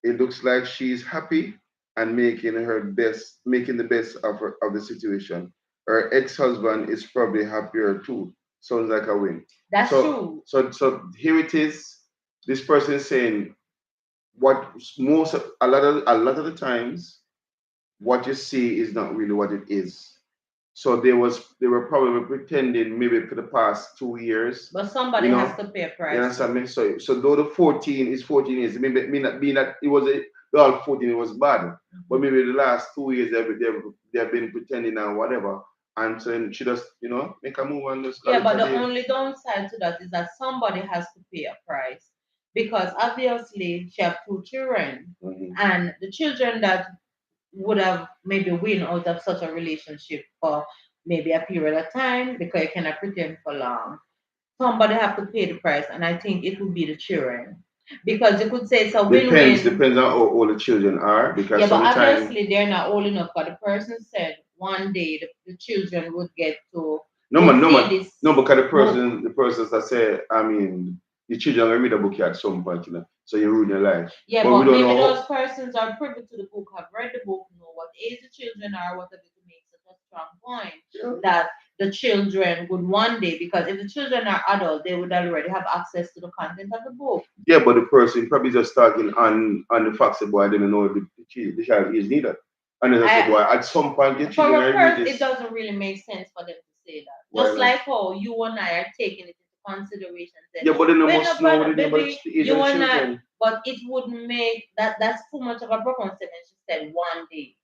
It looks like she's happy and making the best of the situation. her ex-husband is probably happier too. Sounds like a win. That's So true. so here it is. This person is saying what most a lot of the times what you see is not really what it is. So they were probably pretending maybe for the past 2 years, But you somebody has know. to pay a You price understand too. me? So though the 14 is 14 years, maybe may not be that it was the all 14 it was bad, but maybe the last 2 years they've been pretending and whatever, and so she just make a move and just call Yeah, it but a the day. only downside to that is that somebody has to pay a price because obviously she have two children, Mhm. and the children that would have maybe win out of such a relationship for maybe a period of time because you cannot pretend for long. Somebody have to pay the price, and I think it would be the children because you could say it's a win-win. Depends on how old the children are because Yeah, but sometimes obviously they're not old enough. But the person said one day the children would get to no would man, no see man, this no because book. the persons that say I mean the children will read a book at some point, so you ruin your life. Yeah, But we but don't maybe know those how. persons are privy to the book, have read the book, know what age the children are, whatever to make such a strong point Yeah. that the children would one day, because if the children are adult, they would already have access to the content of the book. Yeah, but the person probably just talking on the facts boy I didn't know the child is neither. And then I say, I boy, at some point your For children a are read person, it this. doesn't really make sense for them to say that. Why Just not? like how you and I are taking it into consideration. That Yeah, but then they when must a know brother, what they know about baby, the age of you the and I, children. but it would make that's too much of a broken statement. She said one day.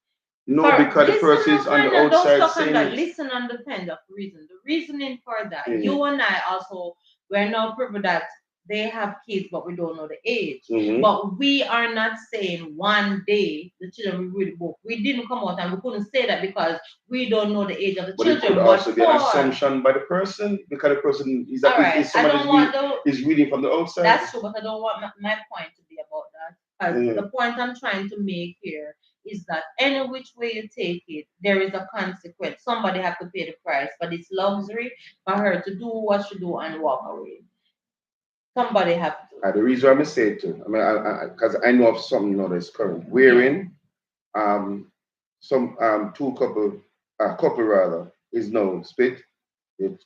No, For because the listen, person no is on the kind of don't outside stuck on saying that. it. Listen on the kind of reason. The reasoning for that, Mm-hmm. you and I also we're now privy that they have kids, but we don't know the age. Mm-hmm. But we are not saying one day the children will read the book. We didn't come out and we couldn't say that because we don't know the age of the But it could children. But also be an for assumption by the person because the person is all right, is I somebody don't want the is reading from the outside. that's true, but I don't want my point to be about that. Because Mm-hmm. the point I'm trying to make here is that any which way you take it, there is a consequence. Somebody have to pay the price for this luxury for her to do what she do and walk away. Somebody have to. The reason I'm say it too, I mean, because I know of something now that's current, Yeah. wherein um, some two couple rather is now split,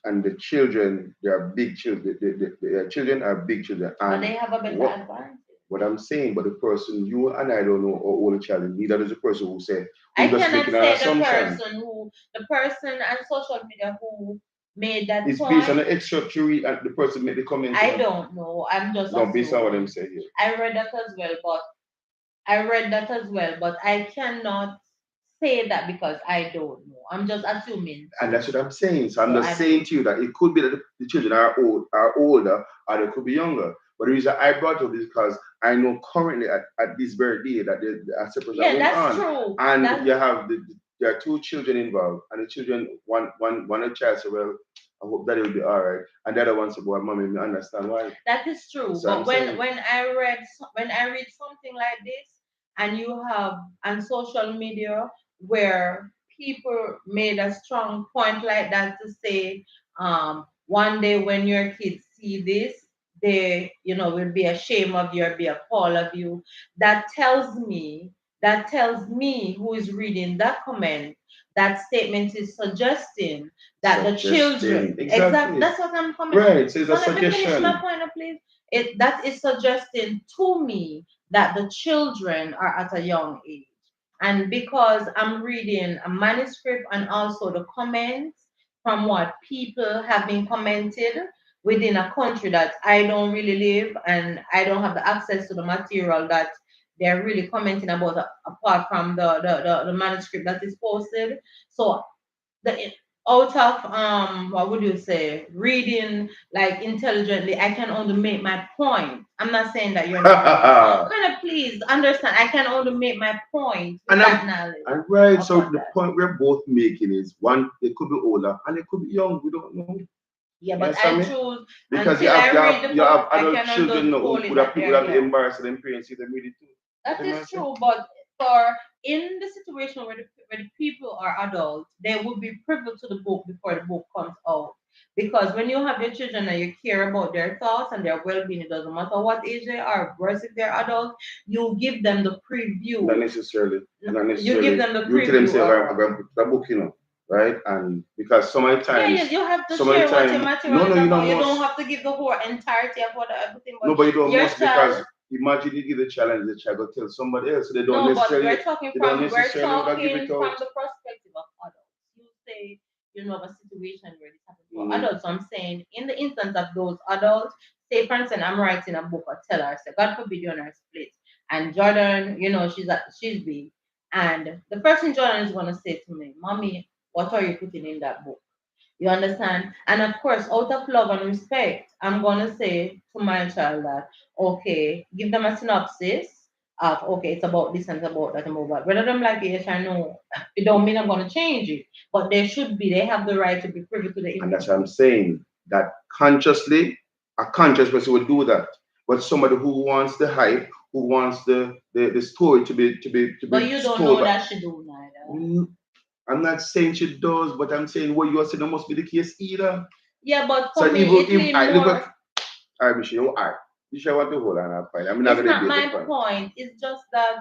and the children they are big children. The children are big children, But and they have a better what advantage. what I'm saying, but the person you and I don't know how old the child is. Neither does the person who said I who just cannot making an say assumption. the person on social media who made that It's based on point. the excerpt you read and the person made the comment. I don't know. I'm just No, based on what I'm assuming. saying here. I read that as well, but I cannot say that because I don't know. I'm just assuming And so. that's what I'm saying. So I'm So just I'm saying to you that it could be that the children are older, or they could be younger. But the reason I brought up is because I know currently at this very day that there are separation yeah, going that's on, true. and That you have there are two children involved, and the children one a child said, "Well, I hope that it will be all right," and the other one said, "Well, mommy, I understand why." that is true. So I'm But saying, when I read something like this, and you have on social media where people made a strong point like that to say, one day when your kids see this, they will be ashamed of you or be appalled of you. That tells me who is reading that comment, that statement is suggesting that the children suggesting exact exactly that's what I'm coming. right. So it's a So let me finish my suggestion. point, please. That is suggesting to me that the children are at a young age. And because I'm reading a manuscript and also the comments from what people have been commented within a country that I don't really live, and I don't have the access to the material that they're really commenting about apart from the manuscript that is posted. So the out of what would you say, reading like intelligently, I can only make my point. I'm not saying that you're not reading. Kind of please understand, I can only make my point with And that knowledge and right. of So what the that. point we're both making is one, they could be older and they could be young. We don't know. Yeah, You but understand I me? choose Because until I read the you book, have I adult cannot children just now call who it that would they're have young. embarrassed them parents if they read it too. That You know what is I'm saying? true, but for in the situation where the people are adults, they will be privy to the book before the book comes out. Because when you have your children and you care about their thoughts and their well-being, it doesn't matter what age they are, worse if they're adults, you give them the Not preview. necessarily. Not You give necessarily. them the You tell them preview say, I'm or going to put the book, you know. right? And because Yeah, yeah, you have to so many share what your times, material no, is no, you about. don't You don't must, have to give the whole entirety of what everything, no, but but you don't your must because child. imagine you give the challenge, the child will tell somebody else, so No, but we're would give talking it from out. the perspective of adults. You say you know of a situation where this happened for Mm. adults. So I'm saying in the instance of those adults, say for instance, I'm writing a book or tell her, say, God forbid you and her split. And Jordan, she's big. And the first thing Jordan is gonna say to me, Mommy, what are you putting in that book? You understand? And of course, out of love and respect, I'm gonna say to my child that, okay, give them a synopsis of, okay, it's about this and it's about that and about that. Whether them like it, yes or no, it don't mean I'm gonna change it. But they have the right to be privy to the And that's what I'm information. saying. That consciously, a conscious person would do that. But somebody who wants the hype, who wants the story to be But you don't told, know that she do neither. mm, I'm not saying she does, but I'm saying what you are saying must be the case either. Yeah, but So for me, it lean I look more. at I Michelle, I Michelle want to hold on a fight. I'm not It's gonna not debate the my point. point. It's just that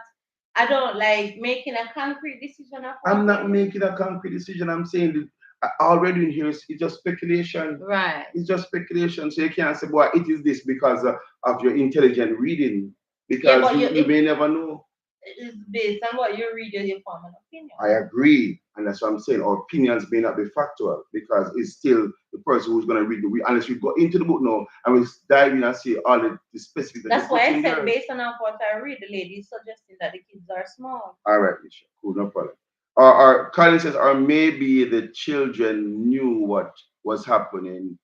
I don't like making a concrete decision of I'm what not it is. making a concrete decision. I'm saying that already in here it's just speculation. Right. It's just speculation. So you can't say, boy, it is this because of your intelligent reading, Yeah, because but you may never know. it's based on what you read, you form an opinion. I agree. And that's what I'm saying. Our opinions may not be factual because it's still the person who's going to read the book. Unless we go into the book now and we dive in and see all the specifics that you That's put why I in said there. based on what I read, the lady is suggesting that the kids are small. All right, Michelle. Cool, no problem. Or Colin says, or maybe the children knew what was happening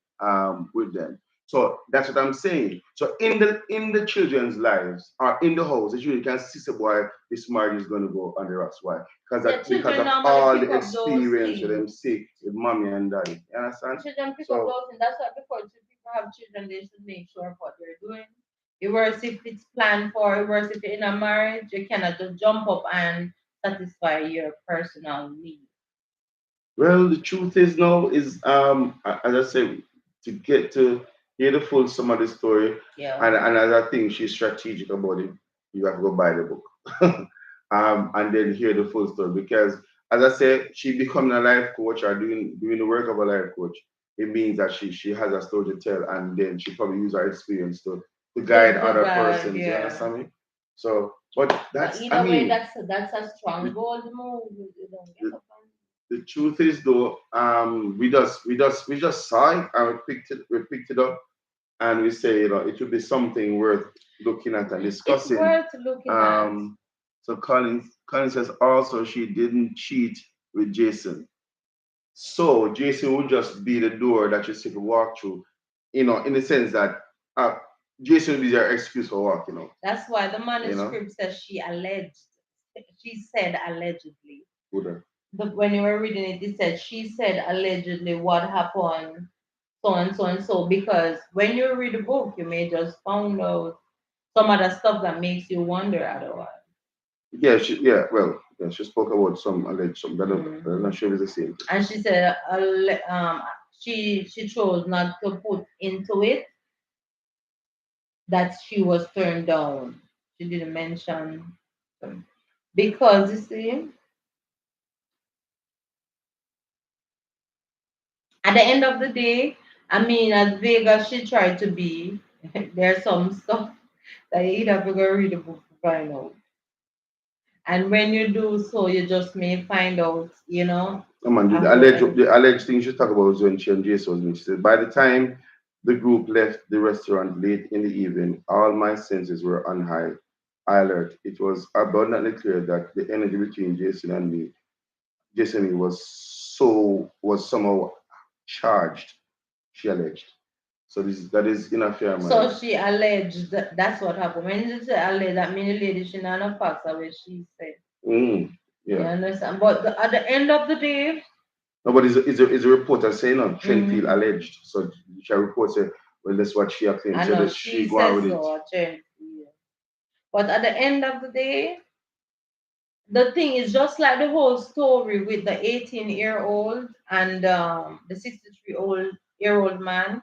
with them. So that's what I'm saying. So in the children's lives or in the house, the children can see the boy, this marriage is going to go on the rocks. Why? Yeah, Because children of normally all pick the up those experience with them things. sick with mommy and daddy. You understand? Children pick up So those things. That's why before people have children, they should make sure of what they're doing. Worse if it's planned for, worse if you're in a marriage, you cannot just jump up and satisfy your personal needs. well, the truth is now is as I say, to get to hear the full sum of the story, Yeah. and another thing she's strategic about it, you have to go buy the book. And then hear the full story. Because as I said, she becoming a life coach or doing the work of a life coach, it means that she has a story to tell, and then she probably use her experience to guide To other guide, persons. You yeah. understand me? So, but But that's I either way, mean, that's a strong the, bold move. You don't get the, up and the truth is though, we just saw it and we picked it up and we say, it would be something worth looking at and it's discussing. worth looking at. So Colin says also she didn't cheat with Jason. So Jason would just be the door that you see to walk through, in the sense that uh, Jason would be your excuse for walking out. That's why the You know, manuscript says she alleged. She said allegedly. Good. When you were reading it, it said she said allegedly what happened, so and so and so. Because when you read the book, you may just found out some other stuff that makes you wonder otherwise. She spoke about some alleged some. I'm Mhm. not sure if it's the same. And she said she chose not to put into it that she was turned down. She didn't mention because you see, at the end of the day, I mean, as big as she tried to be, there's some stuff that you have to go read the book to find out. And when you do so, you just may find out, Come on, a the whole alleged other. the alleged thing she talk about was when she and Jason was meeting. She said, by the time the group left the restaurant late in the evening, all my senses were on high alert. It was abundantly clear that the energy between Jason and me was somehow charged, she alleged. So that is in a fair So mind. she alleged that's what happened. When you say alleged, that means the lady she not no facts of what she said. Mm, You yeah. understand? But at the end of the day, No, but is a reporter saying no, Trentfield mhm, alleged. So she report say, well, that's what she claimed. I So know that she she go on says with it. so, Jen. But at the end of the day, the thing is just like the whole story with the 18-year-old and the 63-year-old man.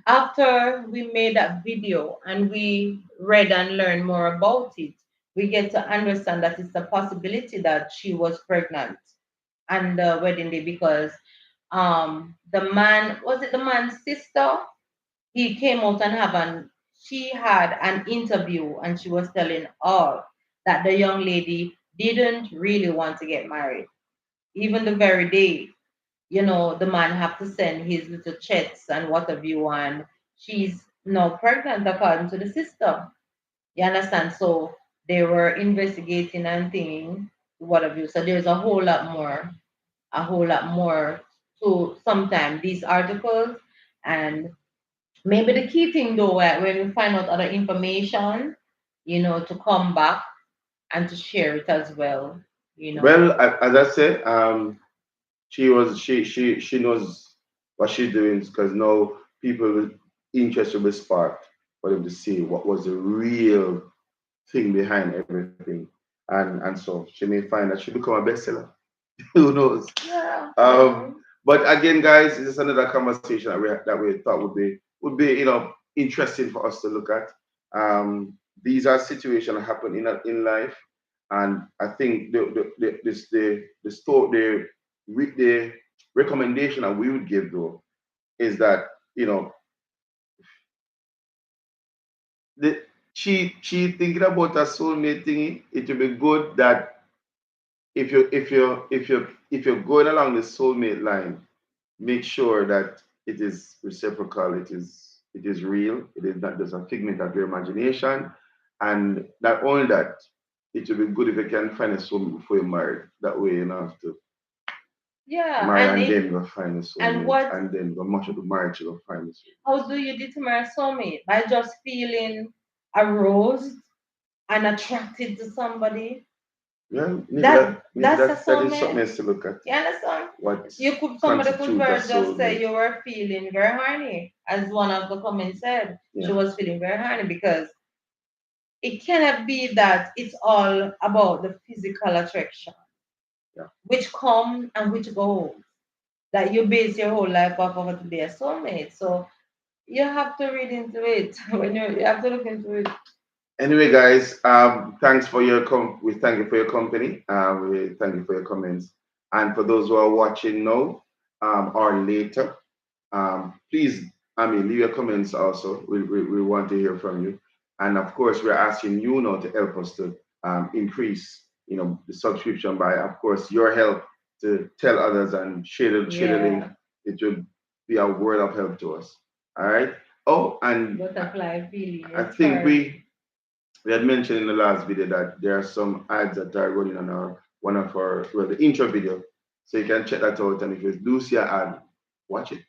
After we made that video and we read and learned more about it, we get to understand that it's a possibility that she was pregnant on the wedding day because the man, was it the man's sister? He came out and she had an interview and she was telling all that the young lady didn't really want to get married. Even the very day, the man have to send his little checks and what have you, and she's now pregnant according to the system. You understand? So they were investigating and thinking what have you. So there's a whole lot more to sometimes these articles. And maybe the key thing though, when we find out other information, to come back and to share it as well, you know. Well, as I said, she knows what she's doing because now people with interest will be sparked for them to see what was the real thing behind everything, and so she may find that she become a bestseller. Who knows? Yeah. But again, guys, this is another conversation that we thought would be interesting for us to look at. These are situations that happen in life, and I think the recommendation that we would give though is that you know the she thinking about a soulmate thingy. It would be good that if you're going along the soulmate line, make sure that it is reciprocal, it is real, it is not just a figment of your imagination. And not only that, it would be good if you can find a soulmate before you're married. That way you don't have to Yeah, marry and then go find a and soulmate what and then go much of the marriage to go find a soulmate. how do you determine a soulmate? By just feeling aroused and attracted to somebody? Yeah, maybe That's a that is something soulmate. else to look at. You understand? What Somebody could constitute a very just say soulmate? you were feeling very horny, as one of the comments said. She Yeah, was feeling very horny because it cannot be that it's all about the physical attraction, yeah. which come and which goes. That you base your whole life off of to be a soulmate. So you have to read into it when you have to look into it. Anyway, guys, thanks for your we thank you for your company. We thank you for your comments, and for those who are watching now or later, please, leave your comments also. We want to hear from you, and of course, we're asking you now to help us to increase, the subscription by, of course, your help to tell others and share the link. Yeah. It would be a word of help to us. All right. Oh, and Butterfly feeling I your think turn. we had mentioned in the last video that there are some ads that are running on one of our, well, the intro video. So you can check that out. And if you do see an ad, watch it.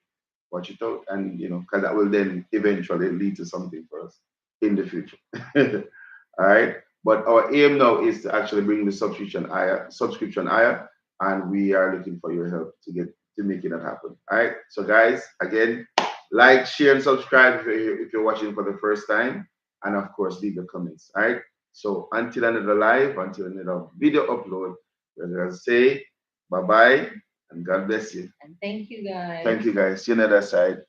Watch it out. And, because that will then eventually lead to something for us in the future. All right. But our aim now is to actually bring the subscription higher. And we are looking for your help to making that happen. All right. So guys, again, like, share, and subscribe if you're watching for the first time, and of course leave your comments. All right. So until another live, until another video upload, we're gonna say bye bye and God bless you. And thank you guys. Thank you guys. See you on the other side.